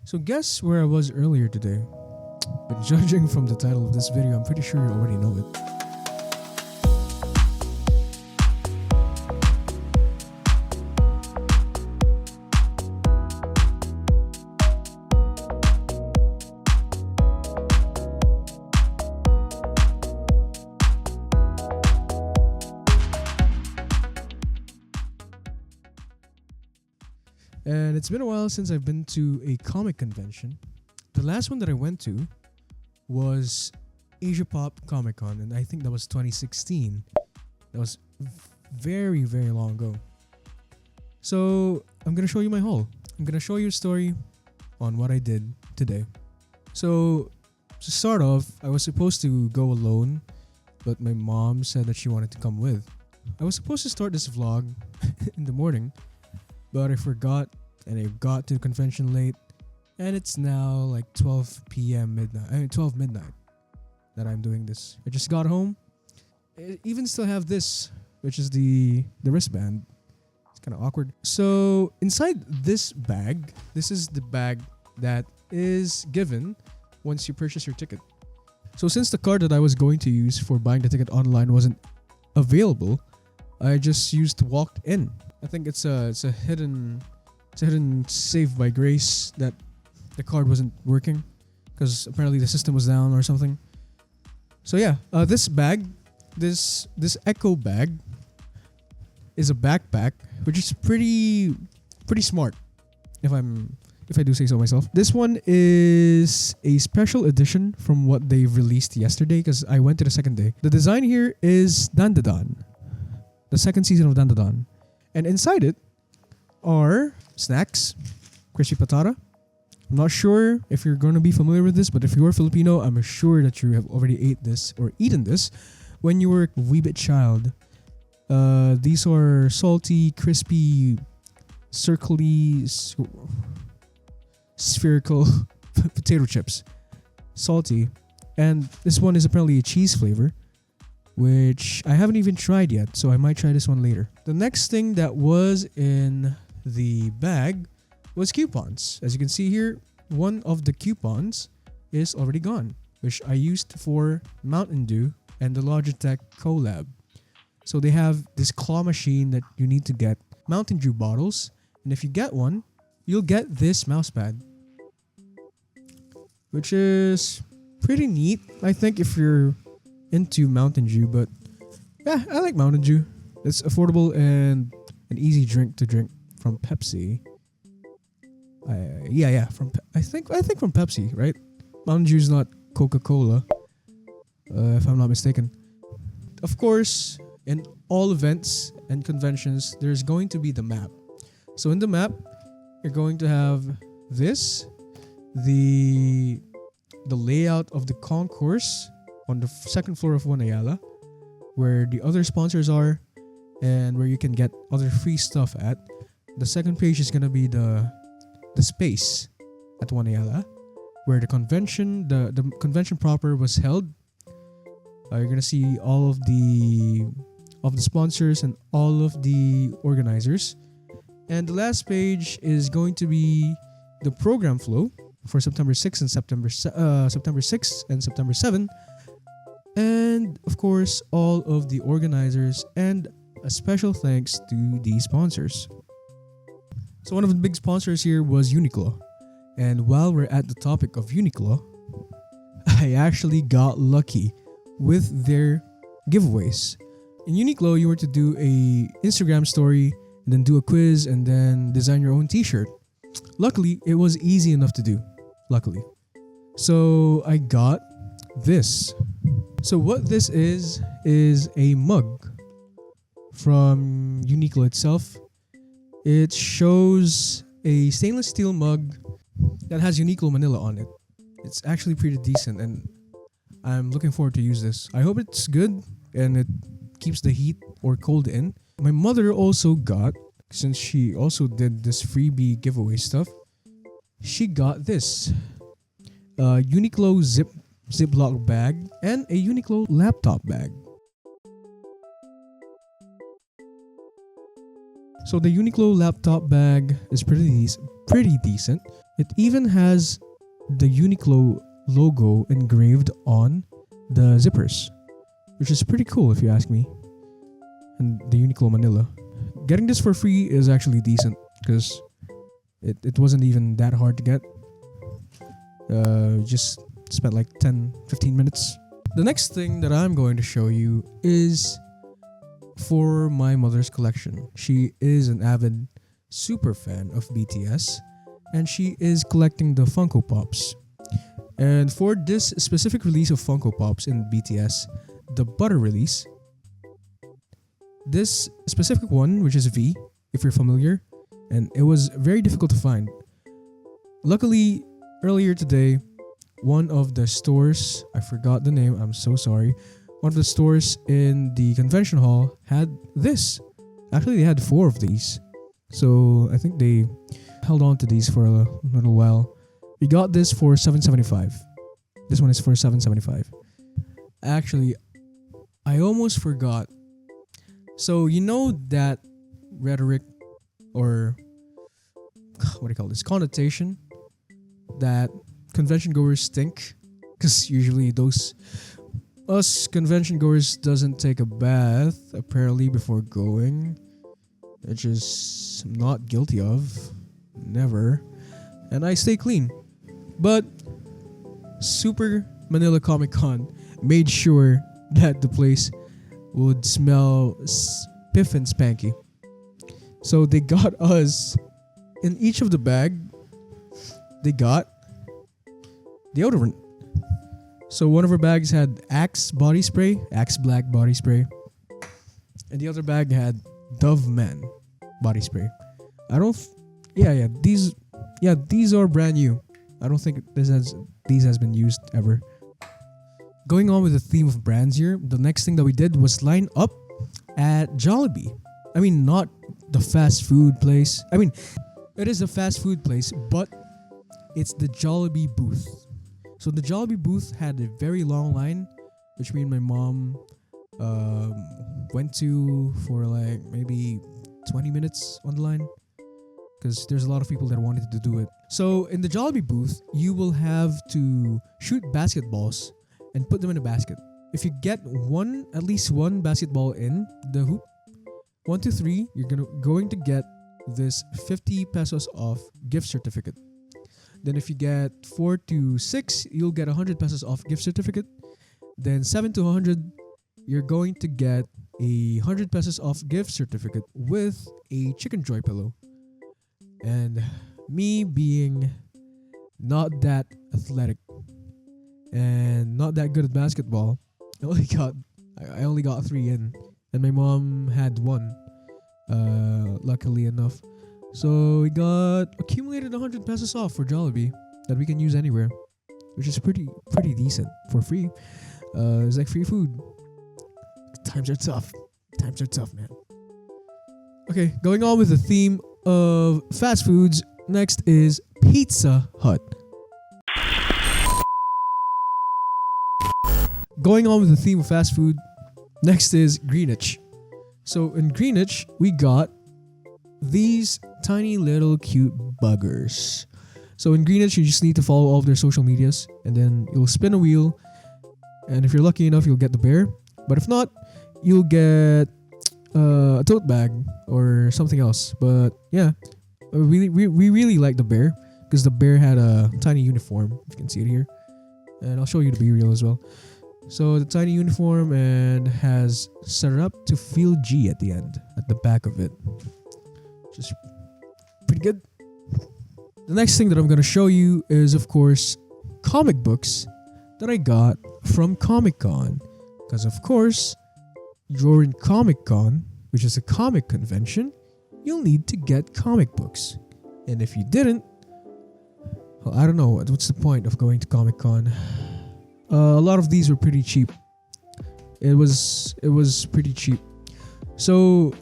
So guess where I was earlier today? But judging from the title of this video, I'm pretty sure you already know it. And it's been a while since I've been to a comic convention. The last one that I went to was Asia Pop Comic Con, and I think that was 2016. That was very, very long ago. So I'm gonna show you my haul. I'm gonna show you a story on what I did today. So to start off, I was supposed to go alone, but my mom said that she wanted to come with. I was supposed to start this vlog in the morning, but I forgot and I got to the convention late, and it's now like 12 p.m. midnight. 12 midnight that I'm doing this. I just got home. I even still have this, which is the wristband. It's kind of awkward. So inside this bag, this is the bag that is given once you purchase your ticket. So since the card that I was going to use for buying the ticket online wasn't available, I just used walked in. I think it's a hidden save by grace that the card wasn't working because apparently the system was down or something. So yeah, this bag, this Echo bag is a backpack, which is pretty smart if I do say so myself. This one is a special edition from what they released yesterday because I went to the second day. The design here is Dandadan, the second season of Dandadan. And inside it are snacks, crispy patata. I'm not sure if you're going to be familiar with this, but if you're Filipino, I'm sure that you have already ate this or eaten this when you were a wee bit child. These are salty, crispy, circly, spherical potato chips. Salty. And this one is apparently a cheese flavor, which I haven't even tried yet, so I might try this one later. The next thing that was in the bag was coupons. As you can see here, one of the coupons is already gone, which I used for Mountain Dew and the Logitech collab. So they have this claw machine that you need to get Mountain Dew bottles, and if you get one, you'll get this mousepad, which is pretty neat, I think, if you're into Mountain Dew. But yeah, I like Mountain Dew. It's affordable and an easy drink to drink from Pepsi. I think from Pepsi, right? Mountain Dew is not Coca-Cola, if I'm not mistaken. Of course, in all events and conventions, there's going to be the map. So in the map, you're going to have this, the layout of the concourse on the second floor of One Ayala, where the other sponsors are and where you can get other free stuff at. The second page is gonna be the space at One Ayala, where the convention proper was held. You're gonna see all of the sponsors and all of the organizers. And the last page is going to be the program flow for September 6th and September 6th and September 7th. And of course, all of the organizers, and a special thanks to the sponsors. So one of the big sponsors here was Uniqlo. And while we're at the topic of Uniqlo, I actually got lucky with their giveaways. In Uniqlo, you were to do a Instagram story, and then do a quiz, and then design your own t-shirt. Luckily, it was easy enough to do. Luckily. So I got this. So what this is a mug from Uniqlo itself. It shows a stainless steel mug that has Uniqlo Manila on it. It's actually pretty decent, and I'm looking forward to use this. I hope it's good and it keeps the heat or cold in. My mother also got, since she also did this freebie giveaway stuff, she got this Uniqlo Ziploc bag and a Uniqlo laptop bag. So the Uniqlo laptop bag is pretty decent. It even has the Uniqlo logo engraved on the zippers, which is pretty cool if you ask me. And the Uniqlo Manila. Getting this for free is actually decent because it wasn't even that hard to get. Just spent like 10-15 minutes. The next thing that I'm going to show you is for my mother's collection. She is an avid super fan of BTS and she is collecting the Funko Pops. And for this specific release of Funko Pops in BTS, the Butter release, this specific one, which is V, if you're familiar, and it was very difficult to find. Luckily, earlier today, one of the stores, I forgot the name, I'm so sorry, one of the stores in the convention hall had this. Actually, they had 4 of these. So I think they held on to these for a little while. We got this for $7.75. This one is for $7.75. Actually, I almost forgot. So you know that rhetoric or what do you call this? Connotation that convention goers stink, because usually us convention goers doesn't take a bath apparently before going, which is I'm not guilty of, never, and I stay clean. But Super Manila Comic Con made sure that the place would smell spiff and spanky. So they got us, in each of the bag, they got deodorant. So one of our bags had Axe body spray, Axe Black body spray, and the other bag had Dove Man body spray. These are brand new. I don't think these has been used ever. Going on with the theme of brands here, the next thing that we did was line up at Jollibee. I mean, not the fast food place. I mean, it is a fast food place, but it's the Jollibee booth. So the Jollibee booth had a very long line, which me and my mom went to for like maybe 20 minutes on the line, because there's a lot of people that wanted to do it. So in the Jollibee booth, you will have to shoot basketballs and put them in a basket. If you get at least one basketball in the hoop, 1 to 3, you're going to get this 50 pesos off gift certificate. Then if you get 4 to 6, you'll get 100 pesos off gift certificate. Then 7 to 100, you're going to get 100 pesos off gift certificate with a Chicken Joy pillow. And me being not that athletic and not that good at basketball, I only got 3 in, and my mom had 1, luckily enough. So we got accumulated 100 pesos off for Jollibee that we can use anywhere, which is pretty decent for free. It's like free food. Times are tough, man. Okay, going on with the theme of fast foods, next is Pizza Hut. Going on with the theme of fast food, next is Greenwich. So in Greenwich, we got these tiny little cute buggers. So in Greenwich, you just need to follow all of their social medias, and then you'll spin a wheel, and if you're lucky enough, you'll get the bear. But if not, you'll get a tote bag or something else. But yeah, we really like the bear, because the bear had a tiny uniform, if you can see it here, and I'll show you the B-reel as well. So the tiny uniform and has set it up to feel G at the end, at the back of it. Just pretty good. The next thing that I'm going to show you is, of course, comic books that I got from Comic Con. Because, of course, you're in Comic Con, which is a comic convention, you'll need to get comic books. And if you didn't, well, I don't know, what's the point of going to Comic Con? A lot of these were pretty cheap. It was pretty cheap. So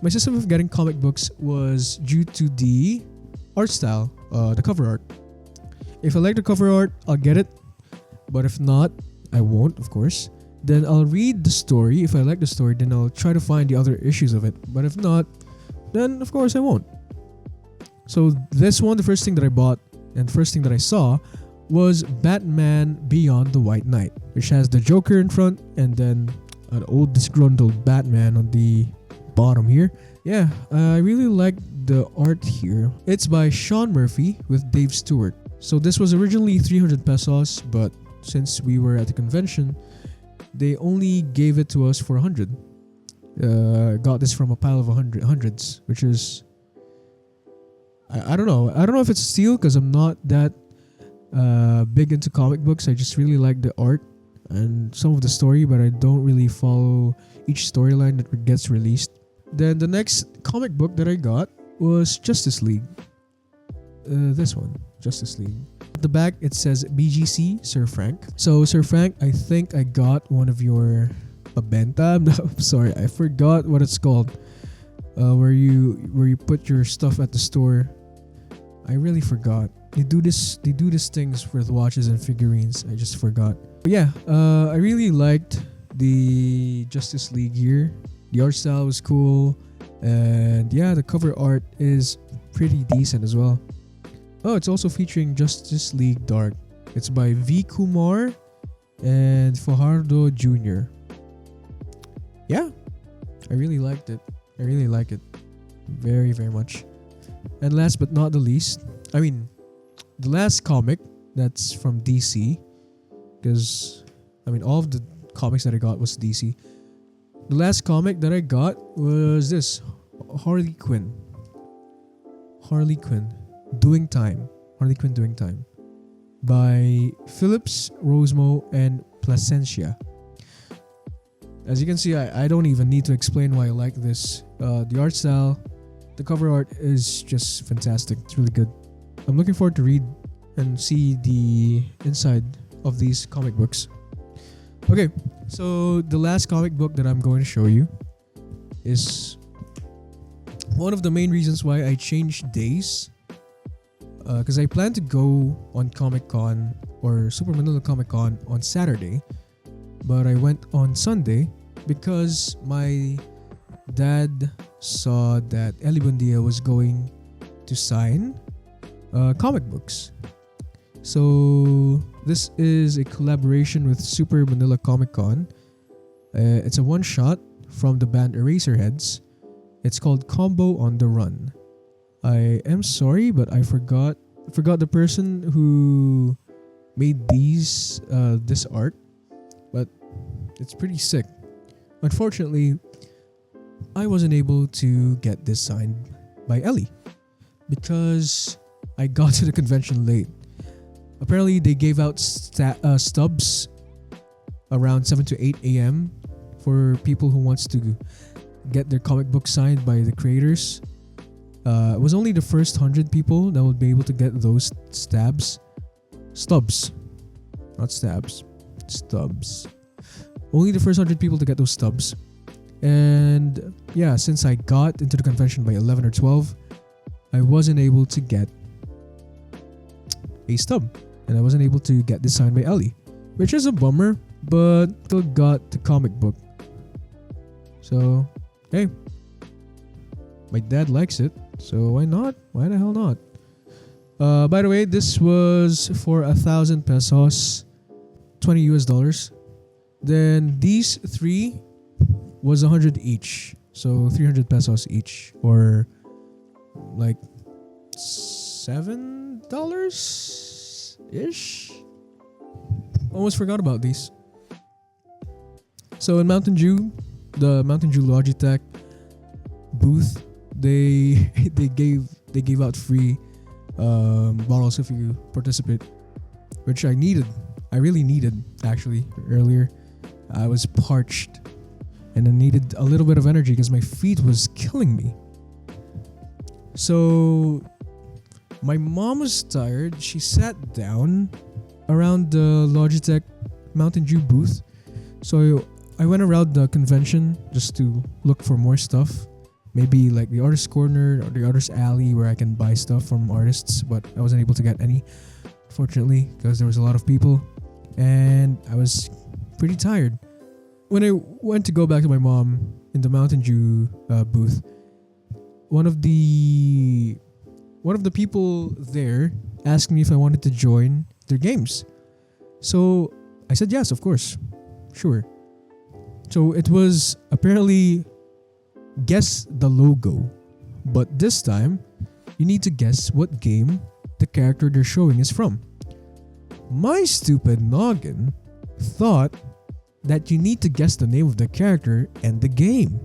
my system of getting comic books was due to the art style, the cover art. If I like the cover art, I'll get it. But if not, I won't, of course. Then I'll read the story. If I like the story, then I'll try to find the other issues of it. But if not, then of course I won't. So this one, the first thing that I bought, and first thing that I saw was Batman Beyond the White Knight, which has the Joker in front and then an old disgruntled Batman on the bottom here. Yeah, I really like the art here. It's by Sean Murphy with Dave Stewart. So this was originally 300 pesos, but since we were at the convention, they only gave it to us for 100. Got this from a pile of hundreds, which is I don't know. I don't know if it's a steal because I'm not that big into comic books. I just really like the art and some of the story, but I don't really follow each storyline that gets released. Then the next comic book that I got was Justice League. This one, Justice League. At the back it says BGC Sir Frank. So Sir Frank, I think I got one of your pabenta. No, I'm sorry, I forgot what it's called. Where you put your stuff at the store. I really forgot. They do this things with watches and figurines. I just forgot. But yeah, I really liked the Justice League here. The art style was cool, and yeah, the cover art is pretty decent as well. Oh, it's also featuring Justice League Dark. It's by V. Kumar and Fajardo Jr. Yeah, I really liked it. I really like it very, very much. And last but not the least, the last comic that's from DC, because all of the comics that I got was DC. The last comic that I got was this, Harley Quinn Doing Time by Phillips, Rosemo, and Placencia. As you can see, I don't even need to explain why I like this. The art style, the cover art is just fantastic. It's really good. I'm looking forward to read and see the inside of these comic books. Okay, so the last comic book that I'm going to show you is one of the main reasons why I changed days. Because I planned to go on Comic Con or Super Manila Comic Con on Saturday, but I went on Sunday because my dad saw that Eli Buendia was going to sign comic books. So this is a collaboration with Super Manila Comic Con. It's a one-shot from the band Eraserheads. It's called Combo on the Run. I am sorry, but I forgot the person who made this art, but it's pretty sick. Unfortunately, I wasn't able to get this signed by Ellie because I got to the convention late. Apparently, they gave out stubs around 7 to 8 a.m. for people who wants to get their comic book signed by the creators. It was only the first 100 people that would be able to get those stubs. Not stabs. Stubs. Only the first 100 people to get those stubs. And yeah, since I got into the convention by 11 or 12, I wasn't able to get a stub. And I wasn't able to get this signed by Ellie, which is a bummer, but still got the comic book. So, hey, my dad likes it, so why not? Why the hell not? By the way, this was for 1,000 pesos, $20 US. Then these three was 100 each, so 300 pesos each, or like $7 ish. Almost forgot about these. So in Mountain Dew, the Mountain Dew Logitech booth, they gave out free bottles if you participate, which I really needed actually earlier. I was parched and I needed a little bit of energy because my feet was killing me. So my mom was tired. She sat down around the Logitech Mountain Dew booth. So I went around the convention just to look for more stuff. Maybe like the artist corner or the artist alley where I can buy stuff from artists, but I wasn't able to get any, fortunately, because there was a lot of people and I was pretty tired. When I went to go back to my mom in the Mountain Dew booth, one of the people there asking me if I wanted to join their games. So I said yes, of course. Sure. So it was apparently guess the logo. But this time, you need to guess what game the character they're showing is from. My stupid noggin thought that you need to guess the name of the character and the game.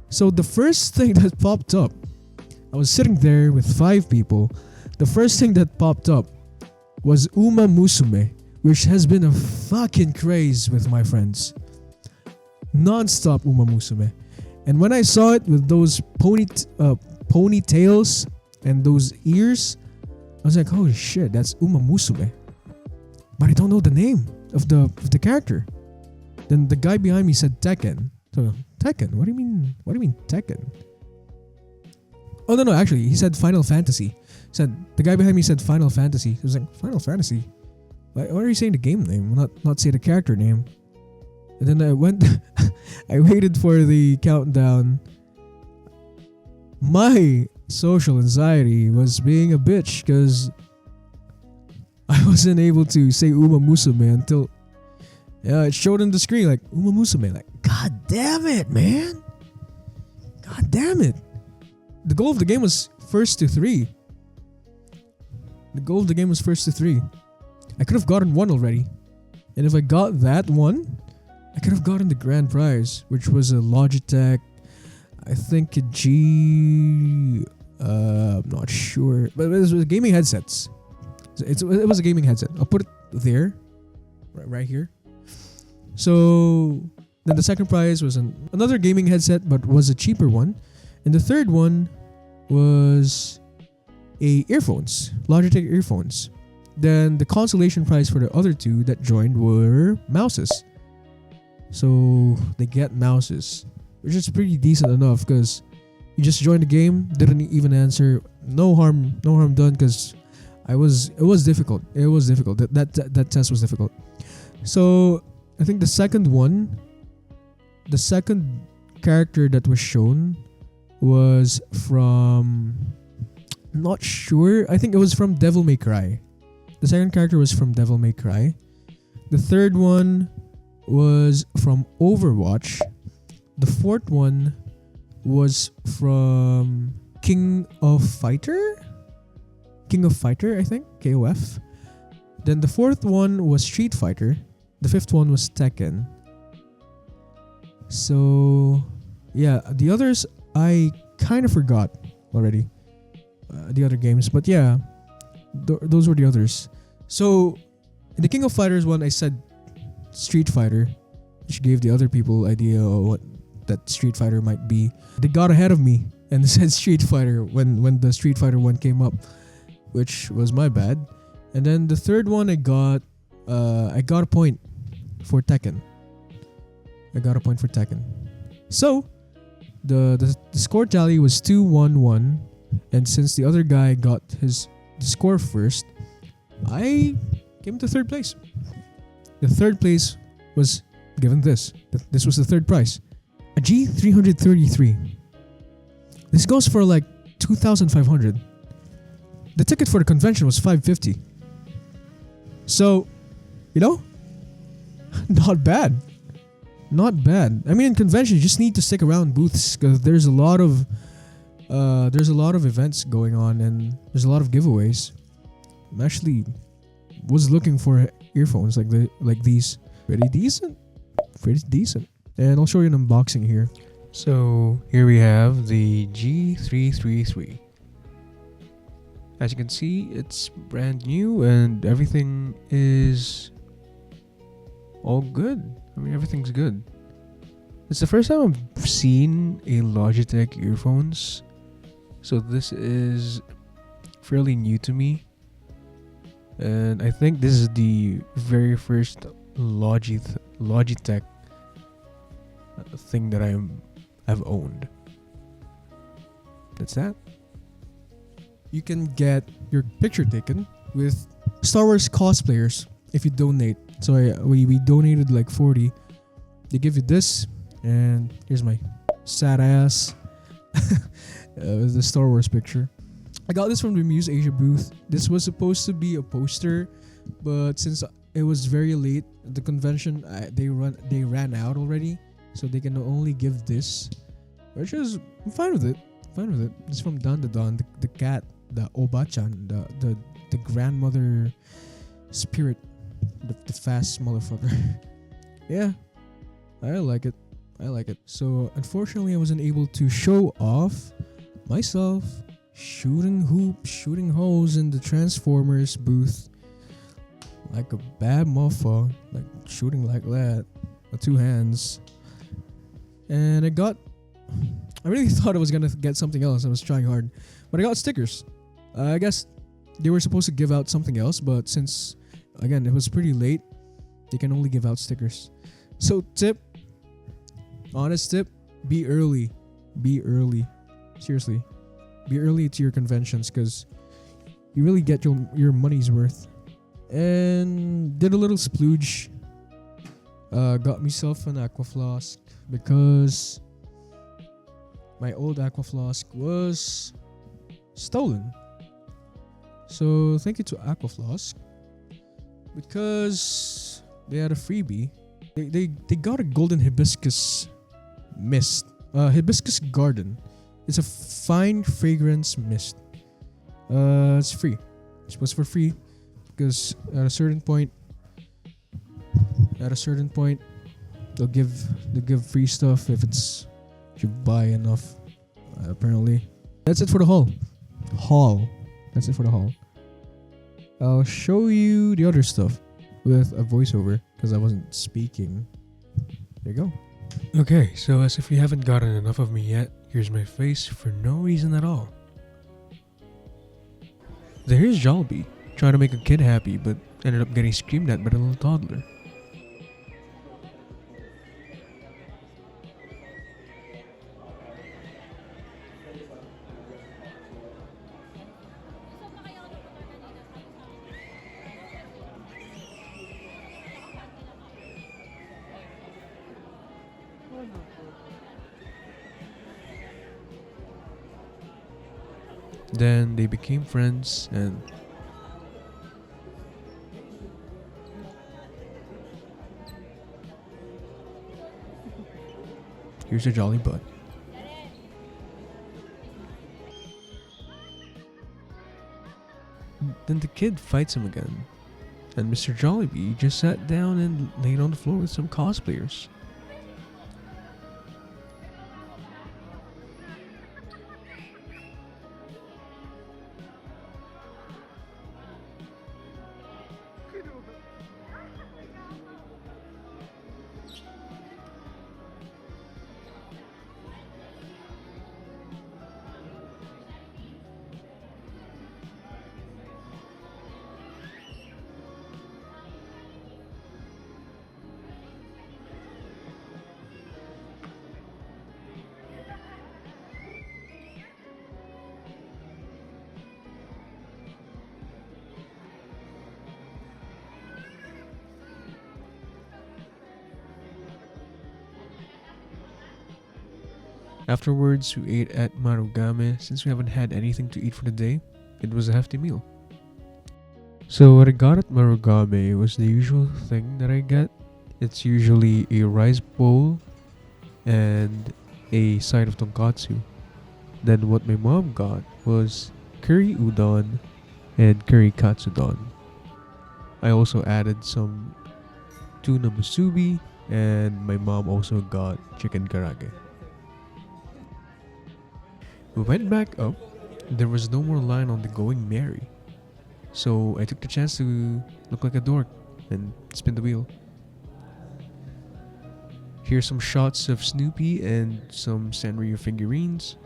So the first thing that popped up, I was sitting there with 5 people. The first thing that popped up was Uma Musume, which has been a fucking craze with my friends. Non-stop Uma Musume. And when I saw it with those ponytails and those ears, I was like, holy shit, that's Uma Musume. But I don't know the name of the character. Then the guy behind me said Tekken. So, Tekken? What do you mean Tekken? Oh no, actually, he said Final Fantasy. The guy behind me said Final Fantasy. He was like, Final Fantasy? Why are you saying the game name? Not say the character name. And then I went I waited for the countdown. My social anxiety was being a bitch because I wasn't able to say Uma Musume until it showed on the screen like Uma Musume. Like, god damn it, man. God damn it. The goal of the game was first to 3. I could have gotten 1 already. And if I got that 1, I could have gotten the grand prize, which was a Logitech, I think a I'm not sure, but it was gaming headsets. It was a gaming headset. I'll put it there, right here. So then the second prize was another gaming headset, but was a cheaper one, and the third one was Logitech earphones. Then the consolation prize for the other 2 that joined were mouses. So they get mouses, which is pretty decent enough because you just joined the game, didn't even answer. No harm done because it was difficult. That test was difficult. So I think the second character that was shown was from, not sure. I think it was from Devil May Cry. The second character was from Devil May Cry. The third one was from Overwatch. The fourth one was from King of Fighter, I think, KOF. Then the fourth one was Street Fighter. The fifth one was Tekken. So yeah, the others I kind of forgot already. The other games, but yeah, those were the others. So in the King of Fighters one, I said Street Fighter, which gave the other people idea of what that Street Fighter might be. They got ahead of me and said Street Fighter when the Street Fighter one came up, which was my bad. And then the third one I got a point for Tekken. So the score tally was 2-1-1, and since the other guy got the score first, I came to third place. The third place was given this. This was the third prize. A G333. This goes for like 2,500. The ticket for the convention was 550. So, not bad. Not bad. I mean, in convention, you just need to stick around booths because there's a lot of events going on and there's a lot of giveaways. I actually was looking for earphones like these. Pretty decent. And I'll show you an unboxing here. So here we have the G333. As you can see, it's brand new and everything is all good. I mean, everything's good. It's the first time I've seen a Logitech earphones, so this is fairly new to me. And I think this is the very first Logitech thing that I've owned. That's that. You can get your picture taken with Star Wars cosplayers if you donate. So we donated like 40. They give you this, and here's my sad ass with the Star Wars picture. I got this from the Muse Asia booth. This was supposed to be a poster, but since it was very late at the convention, they ran out already, so they can only give this, which is I'm fine with it. Fine with it. It's from Don the Don, the cat, the Obachan, the grandmother spirit, the fast motherfucker. Yeah, I like it. So unfortunately, I wasn't able to show off myself shooting hoops, shooting holes in the Transformers booth like a bad motherfucker, like shooting like that with 2 hands. And I really thought I was gonna get something else. I was trying hard, but I got stickers. I guess they were supposed to give out something else, but since again it was pretty late, they can only give out stickers. So honest tip, be early. Seriously, be early to your conventions because you really get your money's worth. And did a little splooge. Got myself an aqua flask because my old aqua flask was stolen. So thank you to Aqua Flask because they had a freebie. They got a golden hibiscus mist. Hibiscus garden. It's a fine fragrance mist. It's free. It was for free because at a certain point they'll give free stuff if you buy enough. Apparently. That's it for the haul. That's it for the haul. I'll show you the other stuff with a voiceover because I wasn't speaking. There you go. Okay, so as if you haven't gotten enough of me yet, here's my face for no reason at all. Here's Jollibee, trying to make a kid happy but ended up getting screamed at by the little toddler. Then they became friends and here's a jolly bud. Then the kid fights him again, and Mr. Jollibee just sat down and laid on the floor with some cosplayers. Afterwards, we ate at Marugame. Since we haven't had anything to eat for the day, it was a hefty meal. So what I got at Marugame was the usual thing that I get. It's usually a rice bowl and a side of tonkatsu. Then what my mom got was curry udon and curry katsudon. I also added some tuna musubi, and my mom also got chicken karage. We went back up. There was no more line on the Going Merry. So I took the chance to look like a dork and spin the wheel. Here's some shots of Snoopy and some Sanrio figurines.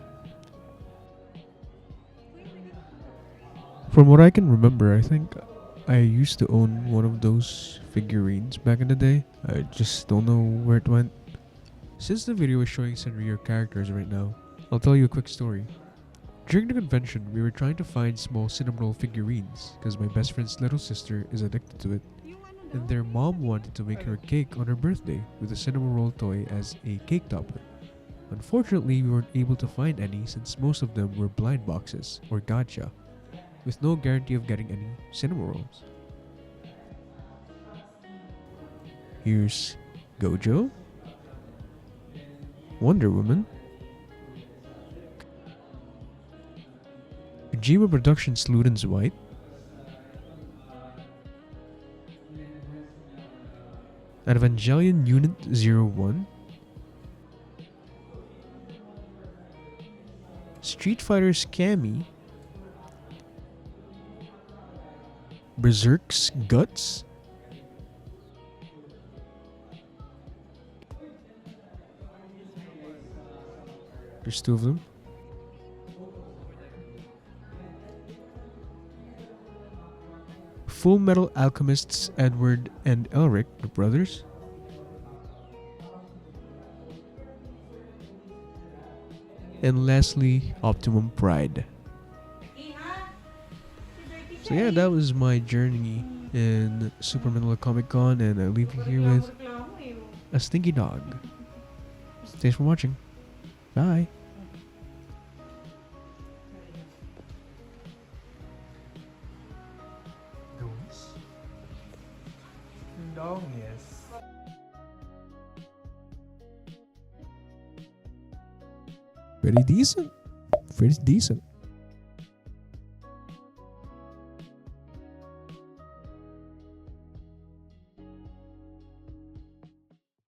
From what I can remember, I think I used to own one of those figurines back in the day. I just don't know where it went. Since the video is showing Sanrio characters right now, I'll tell you a quick story. During the convention, we were trying to find small cinnamon roll figurines because my best friend's little sister is addicted to it, and their mom wanted to make her a cake on her birthday with a cinnamon roll toy as a cake topper. Unfortunately, we weren't able to find any since most of them were blind boxes or gacha, with no guarantee of getting any cinema rolls. Here's Gojo, Wonder Woman, Kojima Productions Luden's White, Evangelion Unit 01, Street Fighter's Cammy, Berserk's Guts, there's two of them, Full Metal Alchemists Edward and Elric, the brothers, and lastly, Optimum Pride. So yeah, that was my journey in Super Manila Comic Con, and I leave you here with a stinky dog. Thanks for watching. Bye. Yes. Pretty decent. Pretty decent.